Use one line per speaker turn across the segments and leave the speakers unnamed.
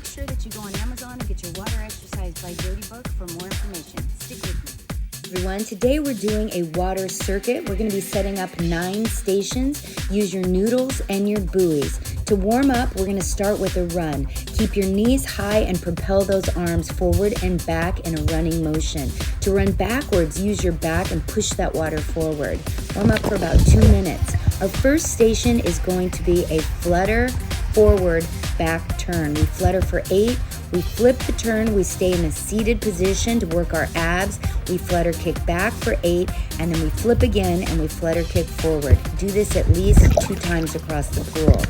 sure that you go on Amazon and get your Water Exercise by Jody book for more information. Stick with me. Everyone, today we're doing a water circuit. We're going to be setting up 9 stations. Use your noodles and your buoys. To warm up, we're going to start with a run. Keep your knees high and propel those arms forward and back in a running motion. To run backwards, use your back and push that water forward. Warm up for about 2 minutes. Our first station is going to be a flutter, forward, back turn. We flutter for 8. We flip the turn, we stay in a seated position to work our abs. We flutter kick back for 8, and then we flip again and we flutter kick forward. Do this at least 2 times across the pool.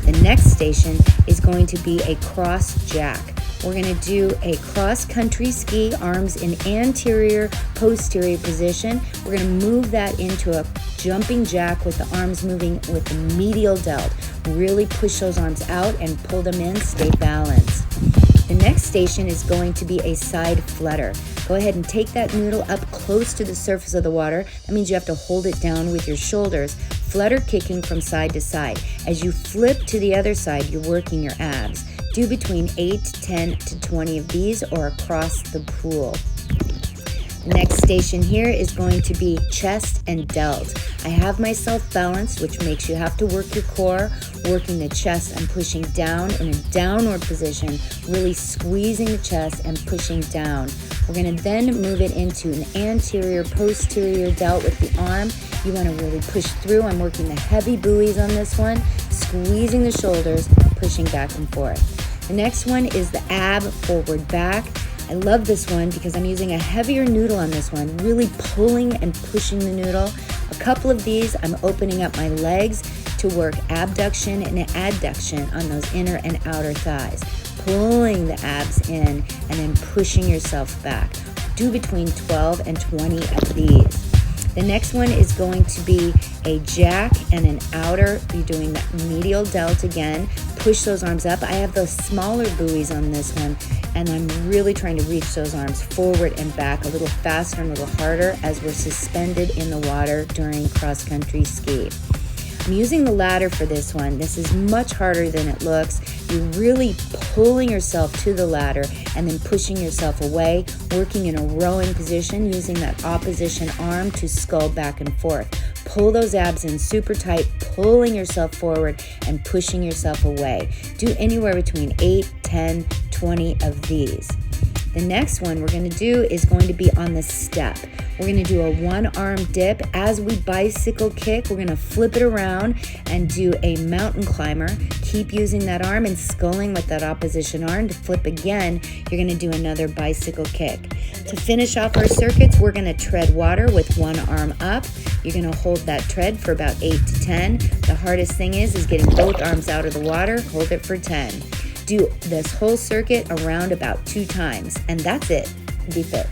The next station is going to be a cross jack. We're going to do a cross country ski, arms in anterior, posterior position. We're going to move that into a jumping jack with the arms moving with the medial delt. Really push those arms out and pull them in, stay balanced. The next station is going to be a side flutter. Go ahead and take that noodle up close to the surface of the water. That means you have to hold it down with your shoulders. Flutter kicking from side to side. As you flip to the other side, you're working your abs. Do between 8, 10 to 20 of these or across the pool. The next station here is going to be chest and delt. I have myself balanced, which makes you have to work your core, working the chest and pushing down in a downward position, really squeezing the chest and pushing down. We're going to then move it into an anterior, posterior delt with the arm. You want to really push through. I'm working the heavy buoys on this one, squeezing the shoulders, pushing back and forth. The next one is the ab forward back. I love this one because I'm using a heavier noodle on this one, really pulling and pushing the noodle. A couple of these, I'm opening up my legs to work abduction and adduction on those inner and outer thighs. Pulling the abs in and then pushing yourself back. Do between 12 and 20 of these. The next one is going to be a jack and an outer. You're doing that medial delt again. Push those arms up. I have those smaller buoys on this one, and I'm really trying to reach those arms forward and back a little faster and a little harder as we're suspended in the water during cross-country ski. I'm using the ladder for this one. This is much harder than it looks. You're really pulling yourself to the ladder and then pushing yourself away, working in a rowing position, using that opposition arm to scull back and forth. Pull those abs in super tight, pulling yourself forward and pushing yourself away. Do anywhere between 8, 10, 20 of these. The next one we're going to do is going to be on the step. We're going to do a 1-arm dip. As we bicycle kick, we're going to flip it around and do a mountain climber. Keep using that arm and sculling with that opposition arm. To flip again, you're going to do another bicycle kick. To finish off our circuits, we're going to tread water with 1 arm up. You're going to hold that tread for about 8 to 10. The hardest thing is getting both arms out of the water. Hold it for 10. Do this whole circuit around about 2 times, and that's it. Be fit.